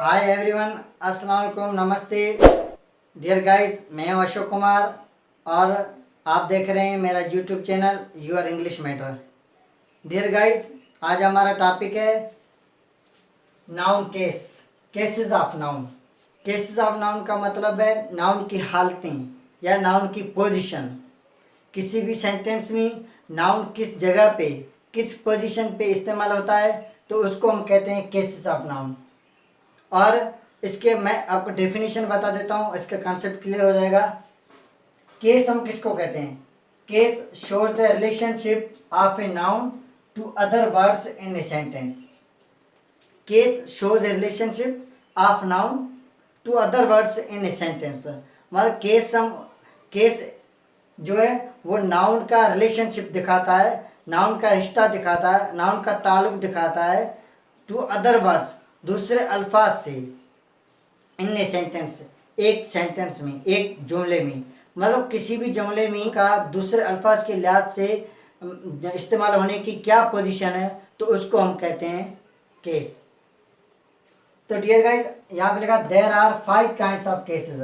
Hi everyone, अस्सलाम वालेकुम, नमस्ते डियर गाइस। मैं हूं अशोक कुमार और आप देख रहे हैं मेरा YouTube channel your English matter. Dear guys, आज हमारा टॉपिक है noun case, cases of noun. Cases of noun का मतलब है नाउन की हालतें या नाउन की पोजीशन। किसी भी सेंटेंस में नाउन किस जगह पे, किस पोजीशन पे इस्तेमाल होता है तो उसको हम कहते हैं केसेस ऑफ नाउन। और इसके मैं आपको डेफिनेशन बता देता हूँ, इसका कॉन्सेप्ट क्लियर हो जाएगा। केस हम किसको कहते हैं? Case shows the relationship of a noun to other words in a sentence. Case shows a relationship of noun to other words in a sentence. मतलब केस जो है वो नाउन का रिलेशनशिप दिखाता है, नाउन का रिश्ता दिखाता है, नाउन का ताल्लुक दिखाता है टू अदर वर्ड्स, दूसरे अल्फाज से, इन ए सेंटेंस, एक सेंटेंस में, एक जुमले में। मतलब किसी भी जुमले में का दूसरे अल्फाज के लिहाज से इस्तेमाल होने की क्या पोजीशन है तो उसको हम कहते हैं केस। तो डियर गाइस, यहाँ पे लिखा there are 5 kinds of cases.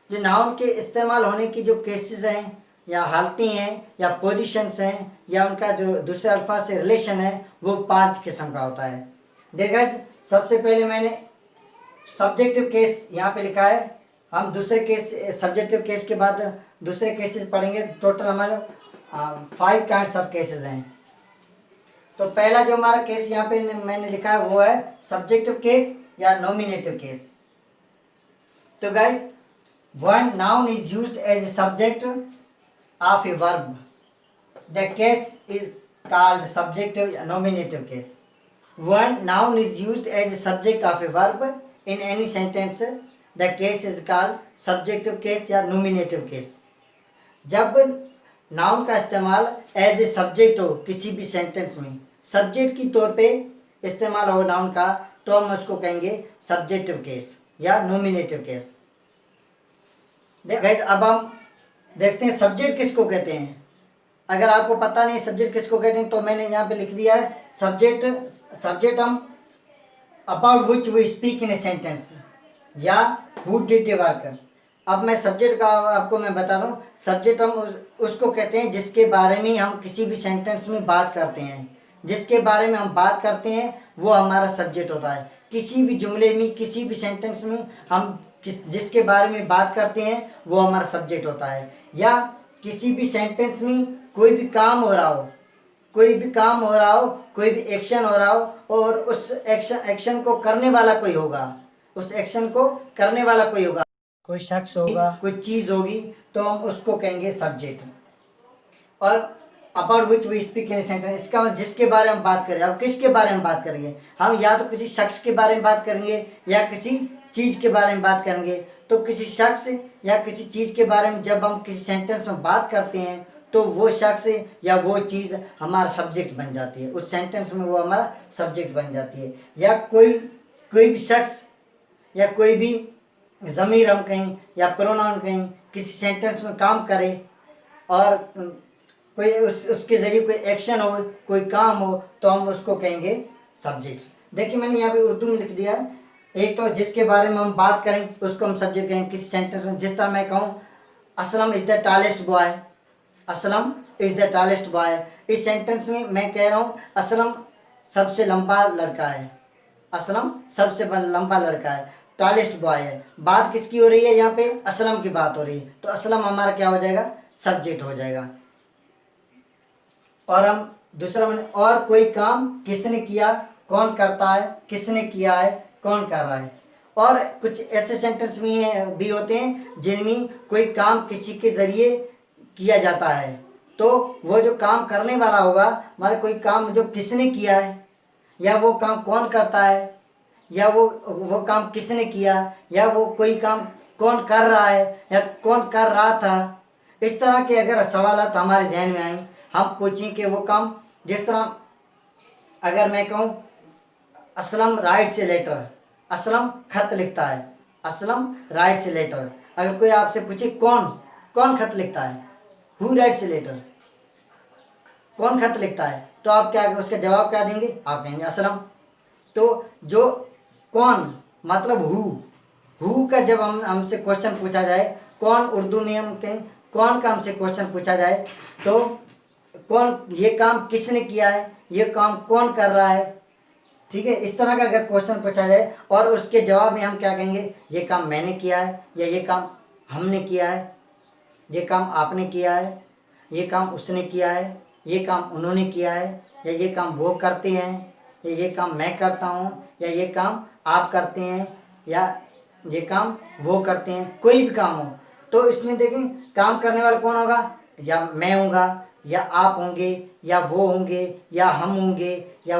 जो नाउन के इस्तेमाल होने की जो केसेस हैं या हालतें हैं या पोजीशंस हैं या उनका जो दूसरे अल्फाज से रिलेशन है वो 5 किस्म का होता है। डियर गाइस, सबसे पहले मैंने सब्जेक्टिव केस यहाँ पे लिखा है। हम दूसरे केस, सब्जेक्टिव केस के बाद दूसरे केसेस पढ़ेंगे। टोटल हमारे 5 काइंड्स ऑफ केसेस हैं। तो पहला जो हमारा केस यहाँ पे मैंने लिखा है वो है सब्जेक्टिव केस या नॉमिनेटिव केस। तो guys, one noun is used as a subject of a verb, the case is called subjective या nominative case. One noun is used as a subject of a verb in any sentence. The case is called subjective case या nominative case। जब noun का इस्तेमाल as a subject हो किसी भी sentence में, subject की तौर पे इस्तेमाल हो नाउन का, तो हम उसको कहेंगे सब्जेक्टिव केस या नॉमिनेटिव केस। गाइस, अब हम देखते हैं सब्जेक्ट किसको कहते हैं। अगर आपको पता नहीं सब्जेक्ट किसको कहते हैं तो मैंने यहाँ पे लिख दिया है सब्जेक्ट हम about which we speak in a sentence या हु डिड ए वर्क। अब मैं सब्जेक्ट का आपको मैं बता दूं, सब्जेक्ट हम उसको कहते हैं जिसके बारे में हम किसी भी सेंटेंस में बात करते हैं। जिसके बारे में हम बात करते हैं वो हमारा सब्जेक्ट होता है। किसी भी जुमले में, किसी भी सेंटेंस में हम जिसके बारे में बात करते हैं वो हमारा सब्जेक्ट होता है। या किसी भी सेंटेंस में कोई भी काम हो रहा हो, कोई भी एक्शन हो रहा हो और उस एक्शन को करने वाला कोई होगा, उस एक्शन को करने वाला कोई होगा, कोई शख्स होगा, कोई चीज़ होगी, तो हम उसको कहेंगे सब्जेक्ट। और about which we speak in sentence, इसका मतलब जिसके बारे में बात करें। अब किसके बारे में बात करेंगे हम? या तो किसी शख्स के बारे में बात करेंगे या किसी चीज़ के बारे में बात करेंगे। तो किसी शख्स या किसी चीज़ के बारे में जब हम किसी सेंटेंस में बात करते हैं तो वो शख्स या वो चीज़ हमारा सब्जेक्ट बन जाती है, उस सेंटेंस में वो हमारा सब्जेक्ट बन जाती है। या कोई भी शख्स या कोई भी ज़मीर हम कहें या प्रोनाउन कहें किसी सेंटेंस में काम करे और कोई उसके ज़रिए कोई एक्शन हो, कोई काम हो, तो हम उसको कहेंगे सब्जेक्ट। देखिए, मैंने यहाँ पे उर्दू में लिख दिया है। एक तो जिसके बारे में हम बात करें उसको हम सब्जेक्ट कहेंगे किसी सेंटेंस में। जिस तरह मैं कहूँ Aslam is the tallest boy, Aslam is the tallest boy. इस सेंटेंस में मैं कह रहा हूँ असलम सबसे लंबा लड़का है, असलम सबसे लंबा लड़का है, टॉलेस्ट बॉय है। बात किसकी हो रही है? यहाँ पे असलम की बात हो रही है, तो असलम हमारा क्या हो जाएगा? सब्जेक्ट हो जाएगा। और हम दूसरा मैंने और कोई काम किसने किया, कौन करता है, किसने किया है, कौन कर रहा है। और कुछ ऐसे सेंटेंस भी होते हैं जिनमें कोई काम किसी के ज़रिए किया जाता है, तो वो जो काम करने वाला होगा, मतलब कोई काम जो किसने किया है या वो काम कौन करता है या वो काम किसने किया या वो कोई काम कौन कर रहा है या कौन कर रहा था। इस तरह के अगर सवालात हमारे जहन में आए, हम पूछें कि वो काम, जिस तरह अगर मैं कहूँ Aslam writes a letter, Aslam खत लिखता है, असलम राइट्स ए लेटर। अगर कोई आपसे पूछे कौन खत लिखता है, हु राइट्स ए लेटर, कौन खत लिखता है, तो आप क्या उसका जवाब क्या देंगे? आप कहेंगे असलम। तो जो कौन मतलब हु का जब हमसे क्वेश्चन पूछा जाए, कौन, उर्दू में हम कहें कौन का हमसे क्वेश्चन पूछा जाए तो कौन, ये काम किसने किया है, ये काम कौन कर रहा है, ठीक है। इस तरह का अगर क्वेश्चन पूछा जाए और उसके जवाब में हम क्या कहेंगे, ये काम मैंने किया है, या ये काम हमने किया है, ये काम आपने किया है, ये काम उसने किया है, ये काम उन्होंने किया है, या ये काम वो करते हैं, या ये काम मैं करता हूँ, या ये काम आप करते हैं, या ये काम वो करते हैं, कोई भी काम हो। तो इसमें देखें काम करने वाला कौन होगा, या मैं होऊंगा, या आप होंगे, या वो होंगे, या हम होंगे, या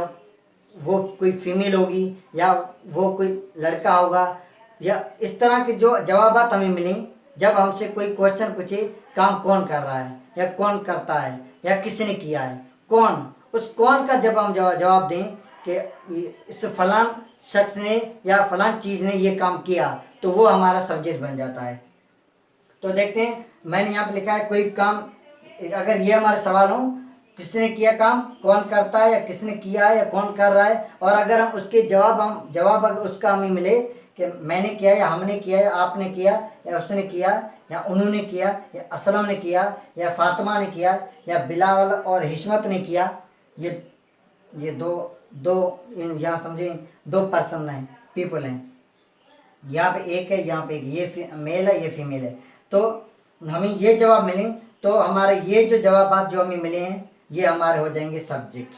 वो कोई फीमेल होगी, या वो कोई लड़का होगा, या इस तरह के जो जवाबात हमें मिलें जब हमसे कोई क्वेश्चन पूछे काम कौन कर रहा है, या कौन करता है, या किसने किया है, कौन, उस कौन का जब हम जवाब दें कि इस फलान शख्स ने या फलान चीज़ ने ये काम किया, तो वो हमारा सब्जेक्ट बन जाता है। तो देखते हैं, मैंने यहाँ पे लिखा है कोई काम, अगर ये हमारे सवाल हो किसने किया काम, कौन करता है, या किसने किया है, या कौन कर रहा है, और अगर हम उसके जवाब अगर उसका हमें मिले कि मैंने किया, या हमने किया, या आपने किया, या उसने किया, या उन्होंने किया, या असलम ने किया, या फातिमा ने किया, या बिलावल और हिस्मत ने किया, ये दो यहाँ समझे दो पर्सन हैं, पीपल हैं, यहाँ पे एक है, यहाँ पे एक, ये मेल है, ये फीमेल है। तो हमें ये जवाब मिले तो हमारे ये जो जवाबात जो हमें मिले हैं ये हमारे हो जाएंगे सब्जेक्ट।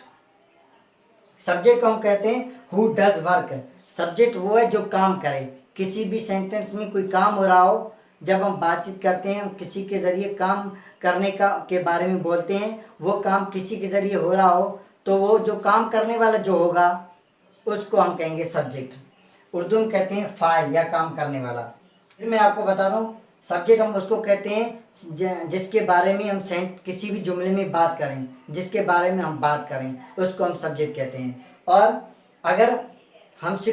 सब्जेक्ट को हम कहते हैं हु डज वर्क। सब्जेक्ट वो है जो काम करे। किसी भी सेंटेंस में कोई काम हो रहा हो, जब हम बातचीत करते हैं, हम किसी के ज़रिए काम करने के बारे में बोलते हैं, वो काम किसी के ज़रिए हो रहा हो, तो वो जो काम करने वाला जो होगा उसको हम कहेंगे सब्जेक्ट। उर्दू में कहते हैं फाइल, या काम करने वाला। फिर मैं आपको बता दूं, सब्जेक्ट हम उसको कहते हैं जिसके बारे में हम किसी भी जुमले में बात करें, जिसके बारे में हम बात करें उसको हम सब्जेक्ट कहते हैं। और अगर हमसे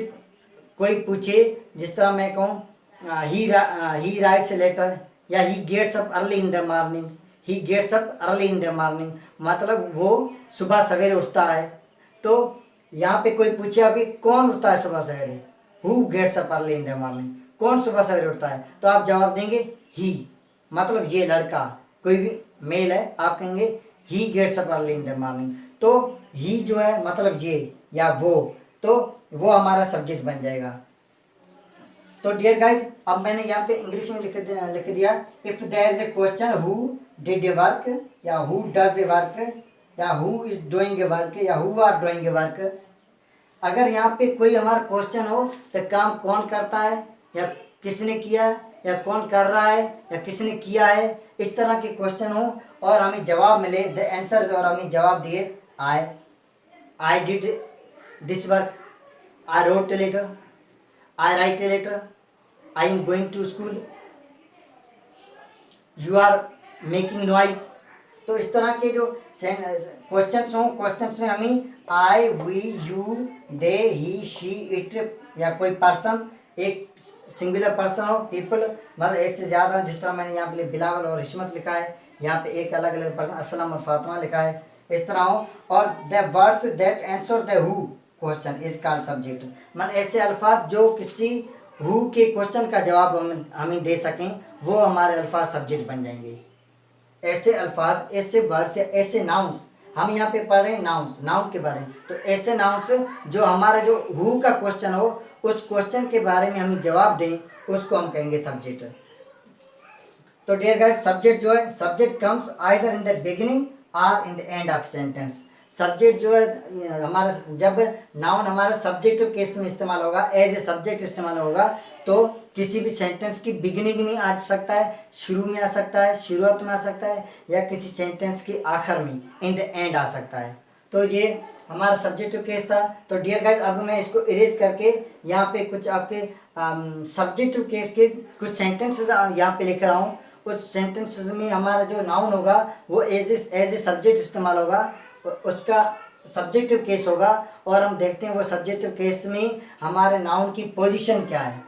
कोई पूछे, जिस तरह मैं कहूँ ही राइट्स ए लेटर, या he gets up early in the morning, he gets up early in the morning, मतलब वो सुबह सवेरे उठता है। तो यहाँ पे कोई पूछे अभी कौन उठता है सुबह सवेरे, who gets up early in the morning, कौन सुबह सवेरे उठता है, तो आप जवाब देंगे ही, मतलब ये लड़का, कोई भी मेल है, आप कहेंगे he gets up early in the morning. तो ही जो है मतलब ये या वो, तो वो हमारा सब्जेक्ट बन जाएगा। तो डियर गाइज, अब मैंने यहाँ पे इंग्लिश में लिख दिया, if there is a question who did a work, या हु डज ए वर्क, या who is doing a work, या who are doing a work. अगर यहाँ पे कोई हमारा क्वेश्चन हो तो काम कौन करता है, या किसने किया, या कौन कर रहा है, या किसने किया है, इस तरह के क्वेश्चन हो और हमें जवाब मिले द आंसर्स, और हमें जवाब दिए I did this work, I wrote a letter, I write a letter, I am going to school, you are making noise. तो इस तरह के जो क्वेश्चंस हों, क्वेश्चंस में हमें I, we, you, they, he, she, it, या कोई पर्सन, एक सिंगुलर पर्सन हो, पीपल, मतलब एक से ज़्यादा, जिस तरह मैंने यहाँ पे बिलावल और हिस्मत लिखा है, यहाँ पे एक अलग अलग पर्सन असलम और फातिमा लिखा है, इस तरह हो। और the words that answer the who question is called subject, मतलब ऐसे अल्फाज जो किसी हु के क्वेश्चन का जवाब हमें दे सकें, वो हमारे अल्फाज सब्जेक्ट बन जाएंगे। ऐसे अल्फाज, ऐसे वर्ड्स, या ऐसे नाउन्स, हम यहाँ पे पढ़ रहे हैं नाउन के बारे में, तो ऐसे नाउन्स जो हमारा जो हु का क्वेश्चन हो, उस क्वेश्चन के बारे में हमें जवाब दें, उसको हम कहेंगे सब्जेक्ट। तो डियर गाइस, सब्जेक्ट जो है, subject comes either in the beginning और in the end of sentence. Subject जो है हमारा, जब नाउन हमारा सब्जेक्ट केस में इस्तेमाल होगा, एज ए सब्जेक्ट इस्तेमाल होगा, तो किसी भी सेंटेंस की बिगिनिंग में आ सकता है, शुरू में आ सकता है, शुरुआत में आ सकता है, या किसी सेंटेंस के आखिर में, इन द एंड आ सकता है। तो ये हमारा सब्जेक्टिव केस था। तो डियर गाइस, अब मैं इसको इरेज करके यहाँ पे कुछ आपके सब्जेक्टिव केस के कुछ सेंटेंसेस यहाँ पे लिख रहा हूँ। उस सेंटेंसेस में हमारा जो नाउन होगा वो एज ए सब्जेक्ट इस्तेमाल होगा, उसका सब्जेक्टिव केस होगा, और हम देखते हैं वो सब्जेक्टिव केस में हमारे नाउन की पोजीशन क्या है,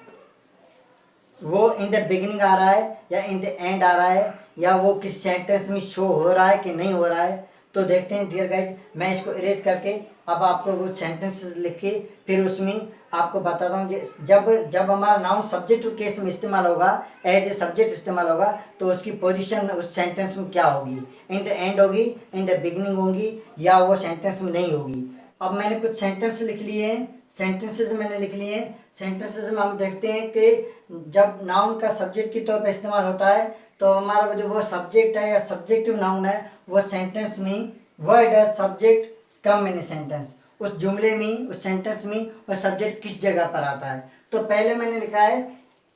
वो इन द बिगिनिंग आ रहा है या इन द एंड आ रहा है, या वो किस सेंटेंस में शो हो रहा है कि नहीं हो रहा है। तो देखते हैं डियर गाइज, मैं इसको इरेज करके अब आपको वो सेंटेंसेस लिख के फिर उसमें आपको बताता हूँ कि जब जब हमारा नाउन सब्जेक्ट केस में इस्तेमाल होगा, एज ए सब्जेक्ट इस्तेमाल होगा, तो उसकी पोजीशन उस सेंटेंस में क्या होगी, इन द एंड होगी, इन द बिगिनिंग होगी, या वो सेंटेंस में नहीं होगी। अब मैंने कुछ सेंटेंस लिख लिए हैं, सेंटेंसेस मैंने लिख लिए हैं। सेंटेंसेस में हम देखते हैं कि जब नाउन का सब्जेक्ट के तौर पर इस्तेमाल होता है तो हमारा जो वो सब्जेक्ट है या सब्जेक्टिव नाउन है वो सेंटेंस में वर्ड है सब्जेक्ट कम इन सेंटेंस, उस जुमले में उस सेंटेंस में वो सब्जेक्ट किस जगह पर आता है। तो पहले मैंने लिखा है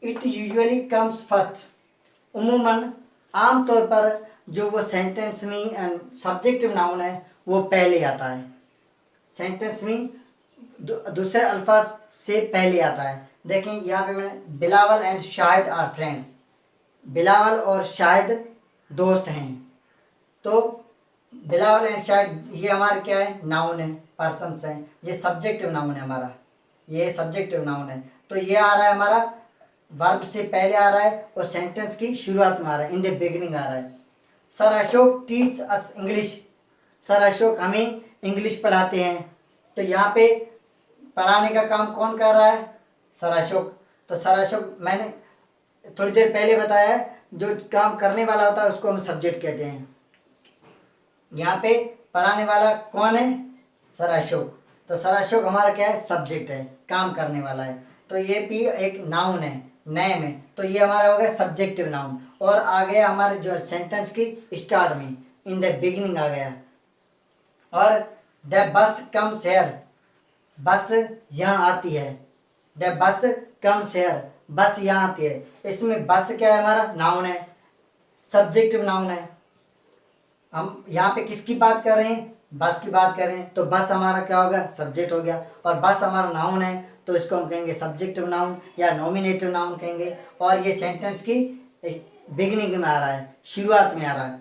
इट यूजुअली कम्स फर्स्ट। उमूमन आमतौर पर जो वो सेंटेंस में सब्जेक्टिव नाउन है वो पहले आता है, सेंटेंस में दूसरे अल्फाज से पहले आता है। देखें यहाँ पे मैंने Bilawal and Shahid are friends, Bilawal और शाहिद दोस्त हैं। तो बिलावल एंड शाहिद ये हमारा क्या है, नाउन है, पर्सन्स हैं, ये सब्जेक्टिव नाउन है हमारा, ये सब्जेक्टिव नाउन है। तो ये आ रहा है हमारा वर्ब से पहले आ रहा है और सेंटेंस की शुरुआत में आ रहा है, इन द बिगिनिंग आ रहा है। Sir Ashok teach us English, sir Ashok हमें इंग्लिश पढ़ाते हैं। तो यहाँ पे पढ़ाने का काम कौन कर रहा है, सर अशोक। तो सर अशोक मैंने थोड़ी देर पहले बताया है, जो काम करने वाला होता है उसको हम सब्जेक्ट कहते हैं। यहाँ पे पढ़ाने वाला कौन है, सर अशोक। तो सर अशोक हमारा क्या है, सब्जेक्ट है, काम करने वाला है। तो ये भी एक नाउन है, नेम है। तो ये हमारा हो गया सब्जेक्टिव नाउन। और आ गया हमारे जो सेंटेंस की स्टार्ट में, इन द बिगिनिंग आ गया। और द बस कम्स हियर, बस यहाँ आती है, द बस कम्स हियर, बस यहाँ आती है। इसमें बस क्या है, हमारा नाउन है, सब्जेक्टिव नाउन है। हम यहाँ पे किसकी बात कर रहे हैं, बस की बात कर रहे हैं। तो बस हमारा क्या होगा, सब्जेक्ट हो गया। और बस हमारा नाउन है तो इसको हम कहेंगे सब्जेक्टिव नाउन या नॉमिनेटिव नाउन कहेंगे। और ये सेंटेंस की बिगिनिंग में आ रहा है, शुरुआत में आ रहा है।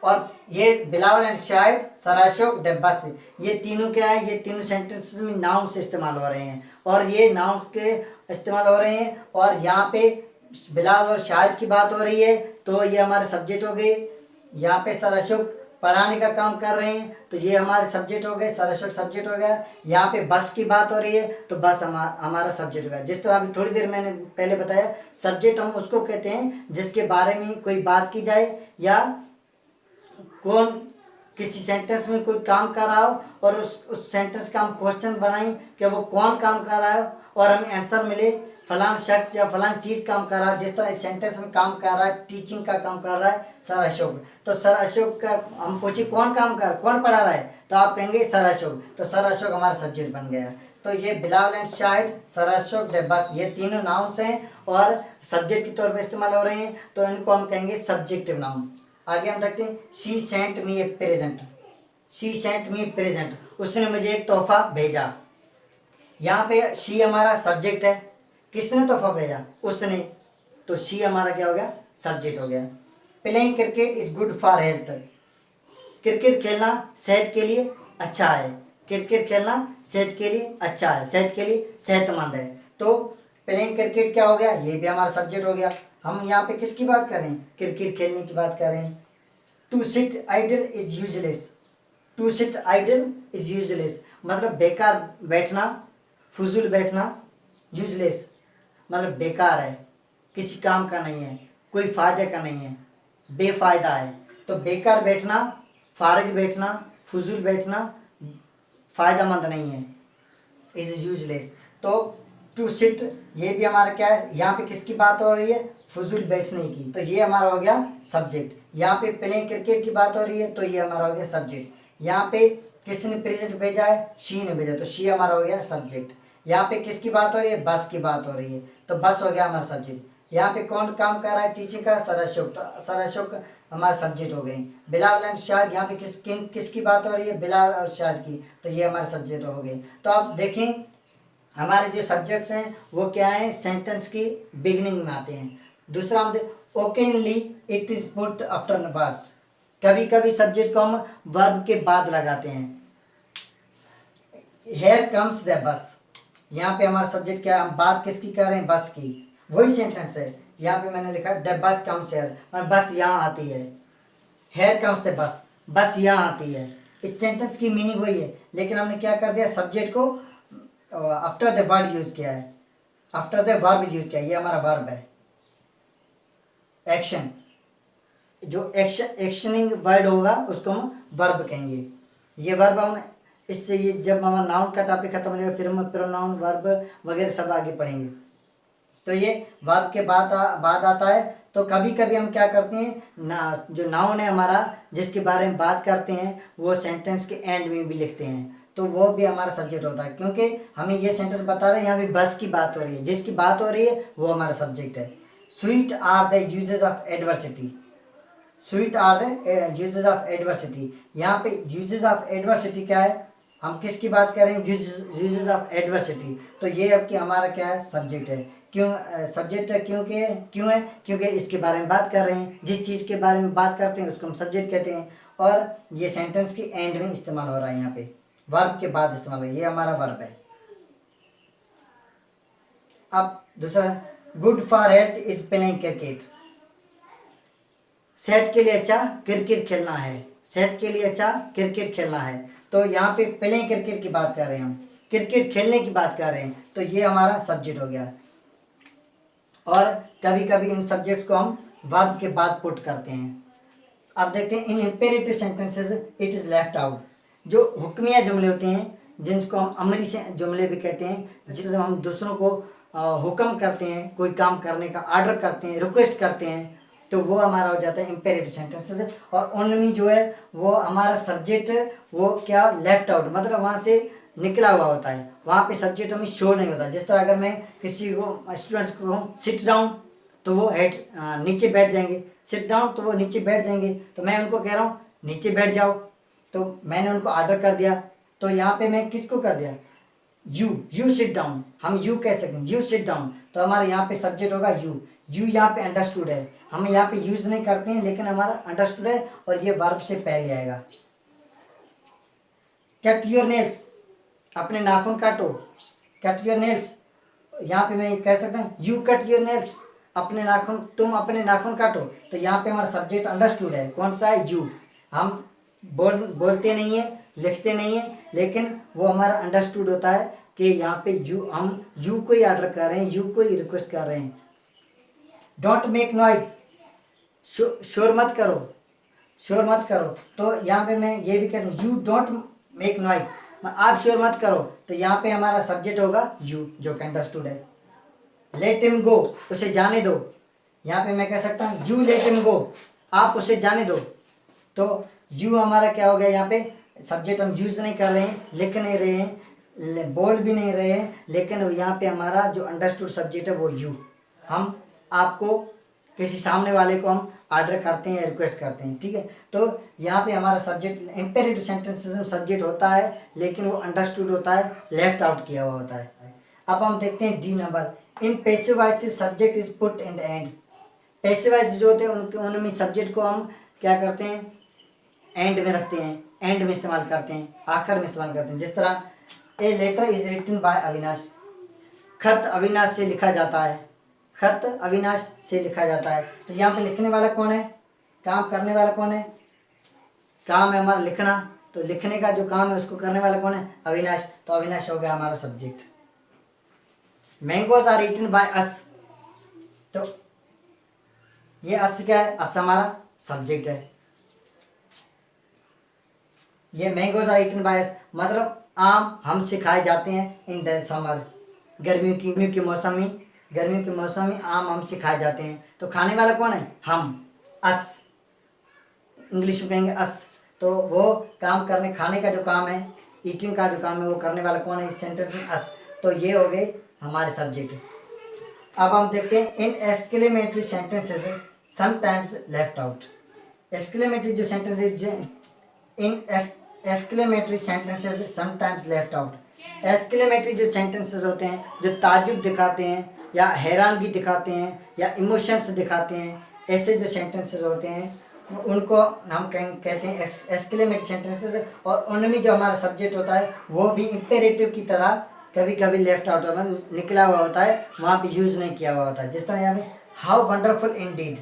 और ये Bilawal and Shahid, sir Ashok, the bus, ये तीनों क्या है, ये तीनों सेंटेंसेस में नाउन से इस्तेमाल हो रहे हैं। और ये नाउन के इस्तेमाल हो रहे हैं। और यहाँ पे बिलावल और शाहिद की बात हो रही है तो ये हमारे सब्जेक्ट हो गए। यहाँ पे सर अशोक पढ़ाने का काम कर रहे हैं तो ये हमारे सब्जेक्ट हो गए, सर अशोक सब्जेक्ट हो गया। यहाँ पे बस की बात हो रही है तो बस हमारा सब्जेक्ट हो गया। जिस तरह अभी थोड़ी देर मैंने पहले बताया, सब्जेक्ट हम उसको कहते हैं जिसके बारे में कोई बात की जाए या कौन किसी सेंटेंस में कोई काम कर रहा हो और उस सेंटेंस का हम क्वेश्चन बनाएं कि वो कौन काम कर रहा है और हमें आंसर मिले फलान शख्स या फलान चीज़ काम कर रहा है। जिस तरह इस सेंटेंस में काम कर रहा है, टीचिंग का काम कर रहा है सर अशोक। तो सर अशोक का हम पूछे कौन काम कर, कौन पढ़ा रहा है, तो आप कहेंगे सर अशोक। तो सर अशोक हमारा सब्जेक्ट बन गया। तो ये बिलावल एंड शाहिद, सर अशोक, बस, ये तीनों नाउन्स हैं और सब्जेक्ट के तौर पर इस्तेमाल हो रहे हैं तो इनको हम कहेंगे सब्जेक्टिव नाउन। आगे हम देखते हैं, she sent me A present, she sent me present, उसने मुझे एक तोहफा भेजा। यहाँ पे शी हमारा सब्जेक्ट है, किसने तोहफा भेजा, उसने। तो शी हमारा क्या हो गया, सब्जेक्ट हो गया। Playing cricket is good for health, cricket खेलना सेहत के लिए अच्छा है, क्रिकेट खेलना सेहत के लिए अच्छा है, सेहत के लिए सेहतमंद है। तो प्लेइंग क्रिकेट क्या हो गया, ये भी हमारा सब्जेक्ट हो गया। हम यहाँ पे किसकी बात कर रहे हैं, क्रिकेट खेलने की बात कर रहे हैं। To sit idle is useless, to sit idle is useless मतलब बेकार बैठना, फजूल बैठना, यूजलेस मतलब बेकार है, किसी काम का नहीं है, कोई फायदे का नहीं है, बेफायदा है। तो बेकार बैठना, फारिग बैठना, फजूल बैठना फ़ायदेमंद नहीं है, इज यूजलेस। तो टू सिट ये भी हमारा क्या है, यहाँ पे किसकी बात हो रही है, फजूल बैठने की। तो ये हमारा हो गया सब्जेक्ट। यहाँ पे प्लेइंग क्रिकेट की बात हो रही है तो ये हमारा हो गया सब्जेक्ट। यहाँ पे किसने प्रेजेंट भेजा है, शी ने भेजा, तो शी हमारा हो गया सब्जेक्ट। यहाँ पे किसकी बात हो रही है, बस की बात हो रही है तो बस हो गया हमारा सब्जेक्ट। यहाँ पे कौन काम कर रहा है, टीचिंग का, सर अशोक, तो सर अशोक हमारा सब्जेक्ट हो गए। बिलावल एंड शाहिद, यहाँ पे किसकी बात हो रही है, बिलावल और शाहिद की, तो ये हमारे सब्जेक्ट हो गए। तो आप देखें हमारे जो सब्जेक्ट्स हैं वो क्या है, सेंटेंस की बिगिनिंग में आते हैं। दूसरा हम occasionally it is put after verbs, कभी कभी सब्जेक्ट को हम वर्ब के बाद लगाते हैं। हेयर कम्स द बस, यहाँ पे हमारा सब्जेक्ट क्या है, हम बात किसकी कर रहे हैं, बस की, वही सेंटेंस है। यहाँ पे मैंने लिखा द बस कम्स हेयर, बस यहाँ आती है। हेयर कम्स द बस, बस यहाँ आती है। इस सेंटेंस की मीनिंग वही है, लेकिन हमने क्या कर दिया, सब्जेक्ट को आफ्टर द वर्ड यूज किया है, आफ्टर द वर्ब यूज किया है। ये हमारा वर्ब है। एक्शन, जो एक्शनिंग वर्ड होगा उसको हम वर्ब कहेंगे। ये वर्ब हम इससे, ये जब हमारा नाउन का टॉपिक खत्म हो जाएगा फिर हम प्रोनाउन वर्ब वगैरह सब आगे पढ़ेंगे। तो ये वर्ब के बाद आता है। तो कभी कभी हम क्या करते हैं ना, जो नाउन है हमारा जिसके बारे में बात करते हैं वो सेंटेंस के एंड में भी लिखते हैं, तो वो भी हमारा सब्जेक्ट होता है, क्योंकि हमें ये सेंटेंस बता रहे हैं यहाँ पे बस की बात हो रही है, जिसकी बात हो रही है वो हमारा सब्जेक्ट है। Sweet are the uses of adversity, sweet are the uses of adversity. यहाँ पे यूजेस ऑफ एडवर्सिटी क्या है, हम किसकी बात कर रहे हैं, यूजेस ऑफ एडवर्सिटी। तो ये अब कि हमारा क्या है, सब्जेक्ट है। क्यों सब्जेक्ट है, क्यों है, क्योंकि इसके बारे में बात कर रहे हैं, जिस चीज़ के बारे में बात करते हैं उसको हम सब्जेक्ट कहते हैं। और ये सेंटेंस के एंड में इस्तेमाल हो रहा है, यहाँ पे वर्ब के बाद इस्तेमाल है, ये हमारा वर्ब है। अब दूसरा, good for health is playing cricket. सेहत के लिए अच्छा क्रिकेट खेलना है, सेहत के लिए अच्छा क्रिकेट खेलना है। तो यहाँ पे प्लेइंग क्रिकेट की बात कर रहे हैं, हम क्रिकेट खेलने की बात कर रहे हैं, तो ये हमारा सब्जेक्ट हो गया। और कभी कभी इन सब्जेक्ट्स को हम वर्ब के बाद पुट करते हैं। अब देखते हैं in imperative sentences it is left out. जो हुक्मिया जुमले होते हैं, जिनको हम अमरी से जुमले भी कहते हैं, जिसमें हम दूसरों को हुक्म करते हैं, कोई काम करने का आर्डर करते हैं, रिक्वेस्ट करते हैं, तो वो हमारा हो जाता है इंपेरेटिव सेंटेंसेस। और उनमें जो है वो हमारा सब्जेक्ट वो क्या, लेफ्ट आउट, मतलब वहाँ से निकला हुआ होता है, वहाँ पे सब्जेक्ट हमें शो नहीं होता। जिस तरह अगर मैं किसी को स्टूडेंट्स को कहूँ सिट डाउन, तो वो हेड नीचे बैठ जाएंगे, सिट डाउन तो वो नीचे बैठ जाएंगे। तो मैं उनको कह रहा हूँ नीचे बैठ जाओ, तो मैंने उनको आर्डर कर दिया, तो यहाँ पे मैं किसको कर दिया, यू सिट डाउन, हम यू कह सकते हैं, यू सिट डाउन, तो हमारे यहाँ पे सब्जेक्ट होगा यू यहाँ पे अंडरस्टूड है, हम यहाँ पे यूज नहीं करते हैं लेकिन हमारा अंडरस्टूड है और ये वर्ब से पहले आएगा। कट योर नेल्स, अपने नाखून काटो, कट योर नेल्स, यहाँ पे मैं कह सकता हूँ यू कट योर नेल्स, अपने नाखून, तुम अपने नाखून काटो। तो यहाँ पे हमारा सब्जेक्ट अंडरस्टूड है, कौन सा है, यू। हम बोलते नहीं है, लिखते नहीं है, लेकिन वो हमारा अंडरस्टूड होता है कि यहाँ पे यू, हम यू को ही ऑर्डर कर रहे हैं, यू को ही रिक्वेस्ट कर रहे हैं। डोंट मेक नॉइज, शोर मत करो, शोर मत करो। तो यहाँ पे मैं ये भी कह सकता हूँ यू डोंट मेक नॉइज, आप शोर मत करो, तो यहाँ पे हमारा सब्जेक्ट होगा यू, जो कि अंडरस्टूड है। लेट हिम गो, उसे जाने दो, यहाँ पे मैं कह सकता हूँ यू लेट हिम गो, आप उसे जाने दो। तो यू हमारा क्या हो गया, यहाँ पे सब्जेक्ट हम यूज नहीं कर रहे हैं, लिख नहीं रहे हैं, बोल भी नहीं रहे हैं, लेकिन यहाँ पे हमारा जो अंडरस्टूड सब्जेक्ट है वो यू। हम आपको, किसी सामने वाले को हम ऑर्डर करते हैं, रिक्वेस्ट करते हैं, ठीक है। तो यहाँ पे हमारा सब्जेक्ट इंपेरेटिव सेंटेंसेस में सब्जेक्ट होता है, लेकिन वो अंडरस्टूड होता है, लेफ्ट आउट किया हुआ होता है। अब हम देखते हैं D number, in passive voice subject is put in the and. Passive voice जो होते हैं उनमें सब्जेक्ट को हम क्या करते हैं, एंड में रखते हैं, एंड में इस्तेमाल करते हैं, आखिर में इस्तेमाल करते हैं। जिस तरह a letter is written by Avinash, खत अविनाश से लिखा जाता है, खत अविनाश से लिखा जाता है। तो यहाँ पे लिखने वाला कौन है, काम करने वाला कौन है, काम है हमारा लिखना, तो लिखने का जो काम है उसको करने वाला कौन है, अविनाश, तो अविनाश हो गया हमारा subject. Mangoes are eaten by us, तो ये अस क्या है, अस हमारा सब्जेक्ट है। ये mangoes are eaten by us मतलब आम हमसे खाए जाते हैं इन द समर, गर्मियों के मौसम में, गर्मियों के मौसम में आम हमसे खाए जाते हैं। तो खाने वाला कौन है, हम, अस, इंग्लिश में कहेंगे अस। तो वो काम करने, खाने का जो काम है, ईटिंग का जो काम है, वो करने वाला कौन है इस सेंटेंस में, अस। तो ये हो गए हमारे सब्जेक्ट। अब हम देखते हैं in exclamatory sentences sometimes left out. Exclamatory जो sentences, in exclamatory sentences sometimes left out. Exclamatory जो सेंटेंसेस होते हैं, जो ताज्जुब दिखाते हैं या हैरानगी दिखाते हैं या इमोशंस दिखाते हैं, ऐसे जो सेंटेंसेस होते हैं उनको हम कहते हैं एक्सक्लेमेटरी सेंटेंसेस। और उनमें जो हमारा सब्जेक्ट होता है वो भी इंपेरेटिव की तरह कभी कभी लेफ्ट आउट होता है, निकला हुआ होता है, वहाँ पे यूज़ नहीं किया हुआ होता है। जिस तरह यहाँ पे हाउ वंडरफुल इंडीड,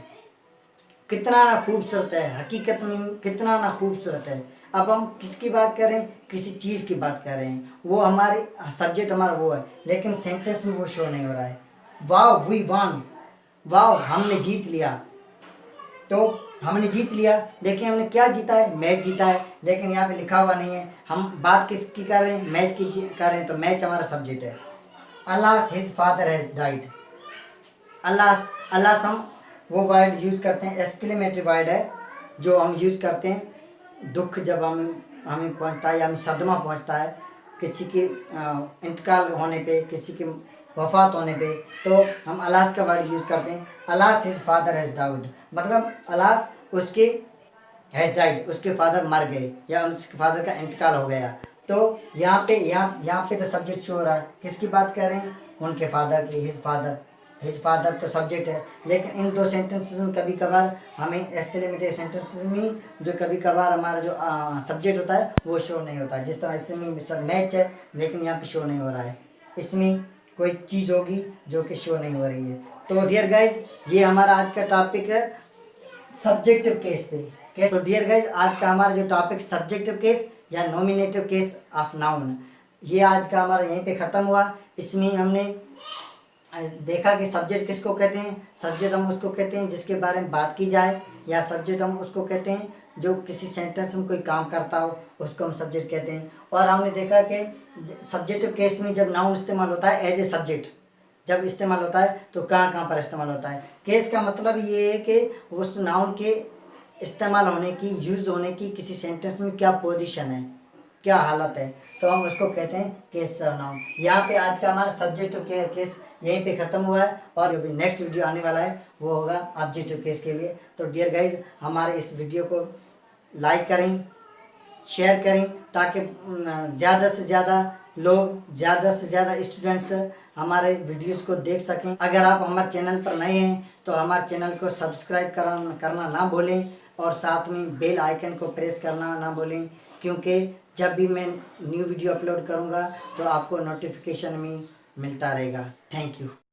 कितना ना खूबसूरत है, हकीकत में कितना ना खूबसूरत है। अब हम किसकी बात करें, किसी चीज़ की बात कर रहे हैं, वो हमारी सब्जेक्ट हमारा वो है, लेकिन सेंटेंस में वो शो नहीं हो रहा है। वाह वी वन, वाह हमने जीत लिया। तो हमने जीत लिया, देखिए हमने क्या जीता है, मैच जीता है, लेकिन यहाँ पे लिखा हुआ नहीं है। हम बात किसकी कर रहे हैं, मैच की कर रहे हैं, तो मैच हमारा सब्जेक्ट है। अल्लाह हिज फादर हैज़ डाइड। अल्लाह अल्लाह हम वो वर्ड यूज़ करते हैं, एक्सक्लेमेटरी वर्ड है जो हम यूज़ करते हैं दुख जब हमें पहुंचता है या हमें सदमा पहुंचता है किसी के इंतकाल होने पे, किसी के वफात होने पे, तो हम अलास का वर्ड यूज़ करते हैं। Alas his father has died, मतलब अलास उसके हैज़ डाइड, उसके फादर मर गए या उसके फादर का इंतकाल हो गया। तो यहाँ पे तो सब्जेक्ट शो हो रहा है, किसकी बात कर रहे हैं, उनके फादर की, हिज फादर तो सब्जेक्ट है। लेकिन इन दो सेंटेंसेस में कभी कभार हमें एक्सक्लेमेटरी सेंटेंसेस में जो कभी कभार हमारा जो सब्जेक्ट होता है वो शो नहीं होता है। जिस तरह इसमें सब मैच है, लेकिन यहाँ पे शो नहीं हो रहा है, इसमें कोई चीज़ होगी जो कि शो नहीं हो रही है। तो डियर गाइज, ये हमारा आज का टॉपिक है सब्जेक्टिव केस पे। तो डियर गाइज, आज का हमारा जो टॉपिक सब्जेक्टिव केस या नॉमिनेटिव केस ऑफ नाउन, ये आज का हमारा यहीं पे ख़त्म हुआ। इसमें हमने देखा कि सब्जेक्ट किसको कहते हैं। सब्जेक्ट हम उसको कहते हैं जिसके बारे में बात की जाए, या सब्जेक्ट हम उसको कहते हैं जो किसी सेंटेंस में कोई काम करता हो, उसको हम सब्जेक्ट कहते हैं। और हमने देखा कि सब्जेक्टिव केस में जब नाउन इस्तेमाल होता है एज ए सब्जेक्ट, जब इस्तेमाल होता है तो कहाँ कहाँ पर इस्तेमाल होता है। केस का मतलब ये है कि उस नाउन के इस्तेमाल होने की, यूज़ होने की किसी सेंटेंस में क्या पोजीशन है, क्या हालत है, तो हम उसको कहते हैं केस नाउन। यहाँ पे आज का हमारा सब्जेक्टिव केस यहीं पे ख़त्म हुआ है, और जो भी नेक्स्ट वीडियो आने वाला है वो होगा ऑब्जेक्टिव केस के लिए। तो डियर गाइज, हमारे इस वीडियो को लाइक करें, शेयर करें, ताकि ज़्यादा से ज़्यादा लोग, ज़्यादा से ज़्यादा स्टूडेंट्स हमारे वीडियोस को देख सकें। अगर आप हमारे चैनल पर नए हैं तो हमारे चैनल को सब्सक्राइब करना ना भूलें, और साथ में बेल आइकन को प्रेस करना ना भूलें, क्योंकि जब भी मैं न्यू वीडियो अपलोड करूंगा तो आपको नोटिफिकेशन में मिलता रहेगा। Thank you.